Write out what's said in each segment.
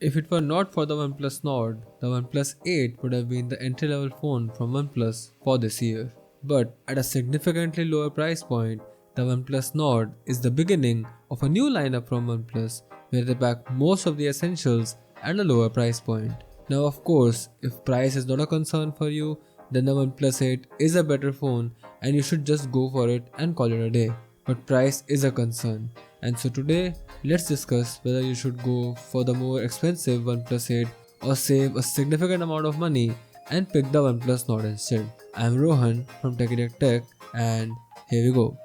If it were not for the OnePlus Nord, the OnePlus 8 would have been the entry-level phone from OnePlus for this year. But at a significantly lower price point, the OnePlus Nord is the beginning of a new lineup from OnePlus where they pack most of the essentials at a lower price point. Now of course, if price is not a concern for you, then the OnePlus 8 is a better phone and you should just go for it and call it a day. But price is a concern. And so today, let's discuss whether you should go for the more expensive OnePlus 8 or save a significant amount of money and pick the OnePlus Nord instead. I'm Rohan from TechieTechTech and here we go.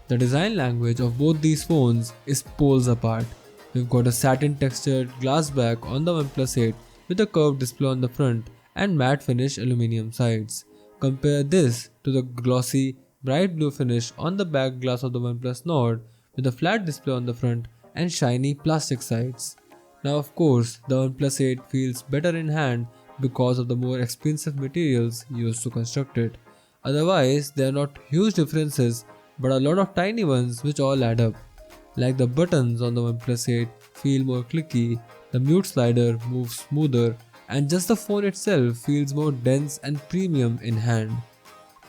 The design language of both these phones is poles apart. We've got a satin textured glass back on the OnePlus 8 with a curved display on the front and matte finish aluminum sides. Compare this to the glossy bright blue finish on the back glass of the OnePlus Nord with a flat display on the front and shiny plastic sides. Now of course, the OnePlus 8 feels better in hand because of the more expensive materials used to construct it. Otherwise, there are not huge differences but a lot of tiny ones which all add up. Like the buttons on the OnePlus 8 feel more clicky, the mute slider moves smoother, and just the phone itself feels more dense and premium in hand.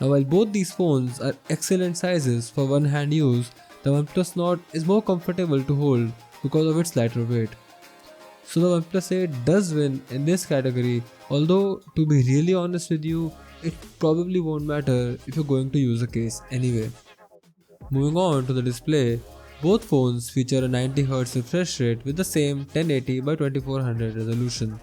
Now while both these phones are excellent sizes for one hand use, the OnePlus Nord is more comfortable to hold because of its lighter weight. So the OnePlus 8 does win in this category, although to be really honest with you, it probably won't matter if you're going to use a case anyway. Moving on to the display, both phones feature a 90Hz refresh rate with the same 1080 by 2400 resolution.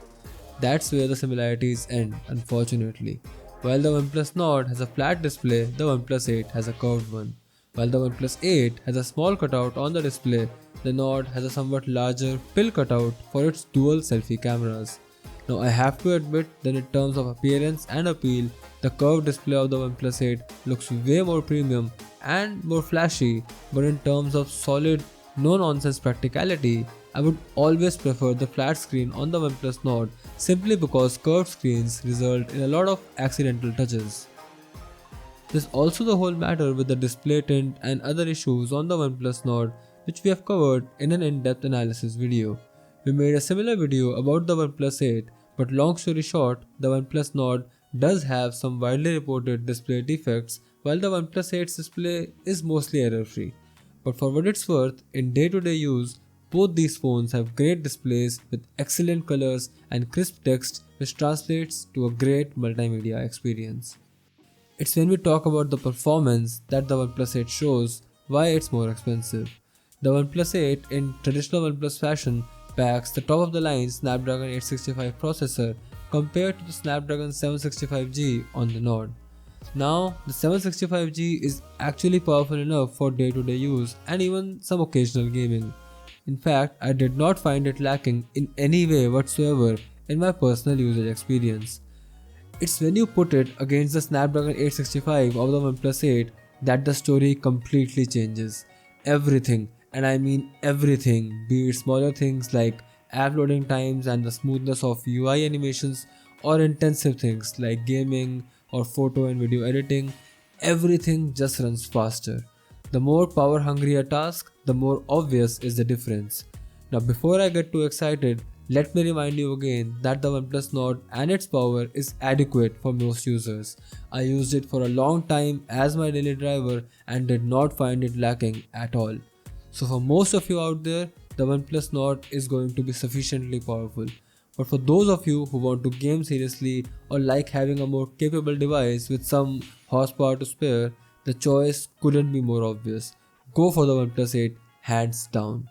That's where the similarities end, unfortunately. While the OnePlus Nord has a flat display, the OnePlus 8 has a curved one. While the OnePlus 8 has a small cutout on the display, the Nord has a somewhat larger pill cutout for its dual selfie cameras. Now I have to admit that in terms of appearance and appeal, the curved display of the OnePlus 8 looks way more premium and more flashy, but in terms of solid, no-nonsense practicality, I would always prefer the flat screen on the OnePlus Nord simply because curved screens result in a lot of accidental touches. There's also the whole matter with the display tint and other issues on the OnePlus Nord which we have covered in an in-depth analysis video. We made a similar video about the OnePlus 8, but long story short, the OnePlus Nord does have some widely reported display defects while the OnePlus 8's display is mostly error-free. But for what it's worth, in day-to-day use, both these phones have great displays with excellent colors and crisp text which translates to a great multimedia experience. It's when we talk about the performance that the OnePlus 8 shows why it's more expensive. The OnePlus 8 in traditional OnePlus fashion packs the top-of-the-line Snapdragon 865 processor compared to the Snapdragon 765G on the Nord. Now, the 765G is actually powerful enough for day-to-day use and even some occasional gaming. In fact, I did not find it lacking in any way whatsoever in my personal usage experience. It's when you put it against the Snapdragon 865 of the OnePlus 8 that the story completely changes. Everything, and I mean everything, be it smaller things like app loading times and the smoothness of UI animations, or intensive things like gaming or photo and video editing, everything just runs faster. The more power hungry a task, the more obvious is the difference. Now before I get too excited, let me remind you again that the OnePlus Nord and its power is adequate for most users. I used it for a long time as my daily driver and did not find it lacking at all. So for most of you out there, the OnePlus Nord is going to be sufficiently powerful. But for those of you who want to game seriously or like having a more capable device with some horsepower to spare, the choice couldn't be more obvious. Go for the OnePlus 8 hands down.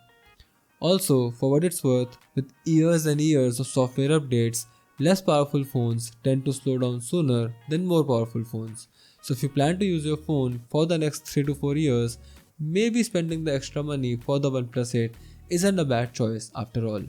Also, for what it's worth, with years and years of software updates, less powerful phones tend to slow down sooner than more powerful phones. So if you plan to use your phone for the next 3 to 4 years, maybe spending the extra money for the OnePlus 8 isn't a bad choice after all.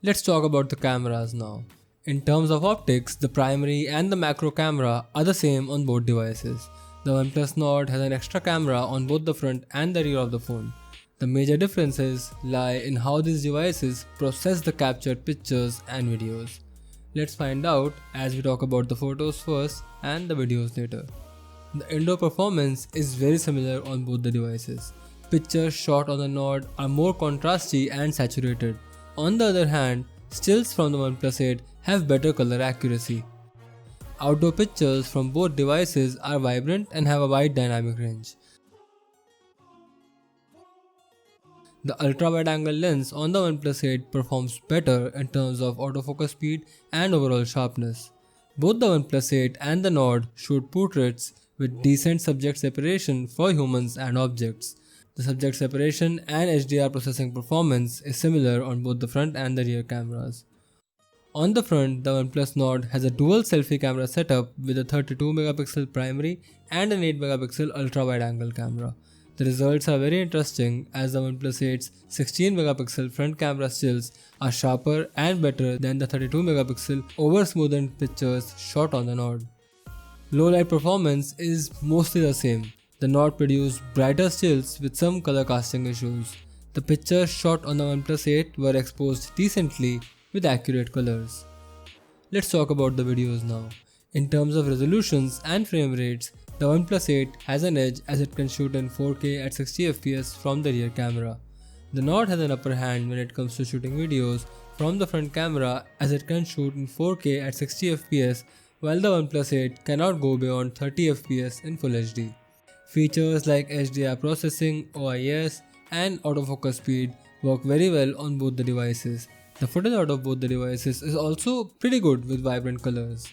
Let's talk about the cameras now. In terms of optics, the primary and the macro camera are the same on both devices. The OnePlus Nord has an extra camera on both the front and the rear of the phone. The major differences lie in how these devices process the captured pictures and videos. Let's find out as we talk about the photos first and the videos later. The indoor performance is very similar on both the devices. Pictures shot on the Nord are more contrasty and saturated. On the other hand, stills from the OnePlus 8 have better color accuracy. Outdoor pictures from both devices are vibrant and have a wide dynamic range. The ultra-wide-angle lens on the OnePlus 8 performs better in terms of autofocus speed and overall sharpness. Both the OnePlus 8 and the Nord shoot portraits with decent subject separation for humans and objects. The subject separation and HDR processing performance is similar on both the front and the rear cameras. On the front, the OnePlus Nord has a dual selfie camera setup with a 32-megapixel primary and an 8-megapixel ultra-wide-angle camera. The results are very interesting as the OnePlus 8's 16-megapixel front camera stills are sharper and better than the 32-megapixel over-smoothened pictures shot on the Nord. Low light performance is mostly the same. The Nord produced brighter stills with some color casting issues. The pictures shot on the OnePlus 8 were exposed decently with accurate colors. Let's talk about the videos now. In terms of resolutions and frame rates, the OnePlus 8 has an edge as it can shoot in 4K at 60fps from the rear camera. The Nord has an upper hand when it comes to shooting videos from the front camera as it can shoot in 4K at 60fps while the OnePlus 8 cannot go beyond 30fps in Full HD. Features like HDR processing, OIS and autofocus speed work very well on both the devices. The footage out of both the devices is also pretty good with vibrant colors.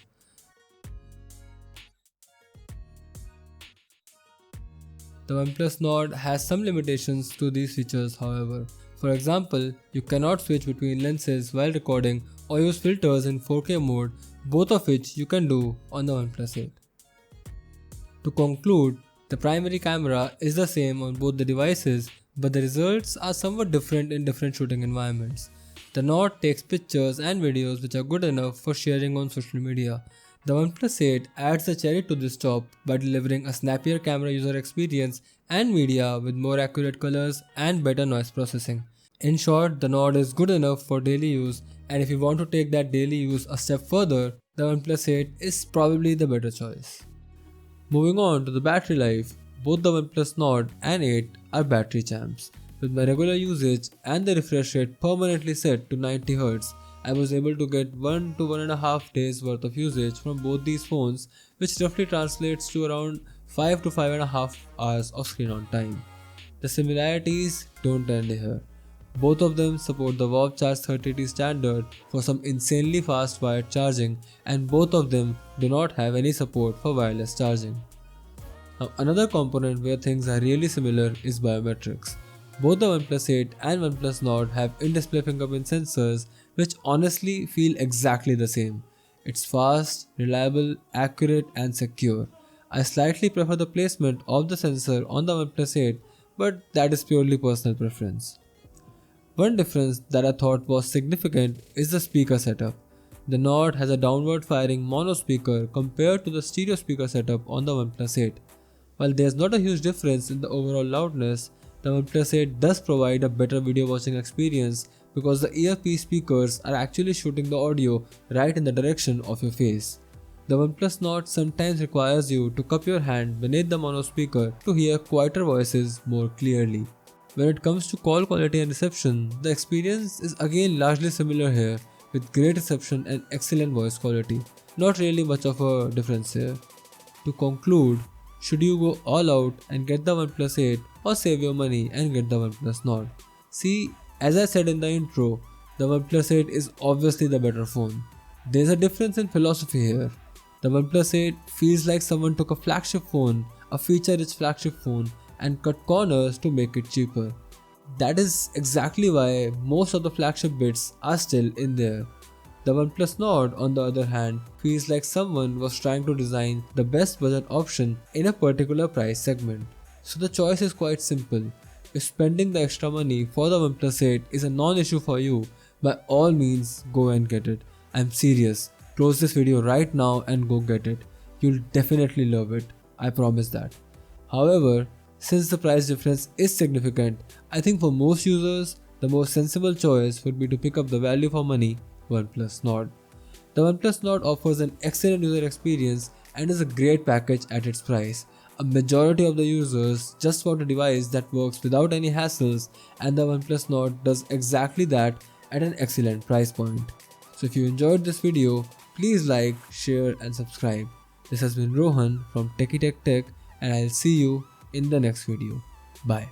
The OnePlus Nord has some limitations to these features however. For example, you cannot switch between lenses while recording or use filters in 4K mode, both of which you can do on the OnePlus 8. To conclude, the primary camera is the same on both the devices, but the results are somewhat different in different shooting environments. The Nord takes pictures and videos which are good enough for sharing on social media. The OnePlus 8 adds the cherry to this top by delivering a snappier camera user experience and media with more accurate colors and better noise processing. In short, the Nord is good enough for daily use, and if you want to take that daily use a step further, the OnePlus 8 is probably the better choice. Moving on to the battery life, both the OnePlus Nord and 8 are battery champs. With my regular usage and the refresh rate permanently set to 90Hz, I was able to get 1 to 1.5 days worth of usage from both these phones, which roughly translates to around 5 to 5.5 hours of screen on time. The similarities don't end here. Both of them support the Warp Charge 30T standard for some insanely fast wired charging, and both of them do not have any support for wireless charging. Now, another component where things are really similar is biometrics. Both the OnePlus 8 and OnePlus Nord have in-display fingerprint sensors which honestly feel exactly the same. It's fast, reliable, accurate and secure. I slightly prefer the placement of the sensor on the OnePlus 8, but that is purely personal preference. One difference that I thought was significant is the speaker setup. The Nord has a downward firing mono speaker compared to the stereo speaker setup on the OnePlus 8. While there's not a huge difference in the overall loudness, the OnePlus 8 does provide a better video watching experience because the earpiece speakers are actually shooting the audio right in the direction of your face. The OnePlus Nord sometimes requires you to cup your hand beneath the mono speaker to hear quieter voices more clearly. When it comes to call quality and reception, the experience is again largely similar here with great reception and excellent voice quality. Not really much of a difference here. To conclude, should you go all out and get the OnePlus 8 or save your money and get the OnePlus Nord? See, as I said in the intro, the OnePlus 8 is obviously the better phone. There's a difference in philosophy here. The OnePlus 8 feels like someone took a flagship phone, a feature-rich flagship phone, and cut corners to make it cheaper. That is exactly why most of the flagship bits are still in there. The OnePlus Nord, on the other hand, feels like someone was trying to design the best budget option in a particular price segment. So the choice is quite simple. If spending the extra money for the OnePlus 8 is a non-issue for you, by all means go and get it. I'm serious. Close this video right now and go get it. You'll definitely love it. I promise that. However, Since the price difference is significant, I think for most users, the most sensible choice would be to pick up the value for money OnePlus Nord. The OnePlus Nord offers an excellent user experience and is a great package at its price. A majority of the users just want a device that works without any hassles, and the OnePlus Nord does exactly that at an excellent price point. So if you enjoyed this video, please like, share and subscribe. This has been Rohan from TechieTechTech, and I'll see you in the next video. Bye.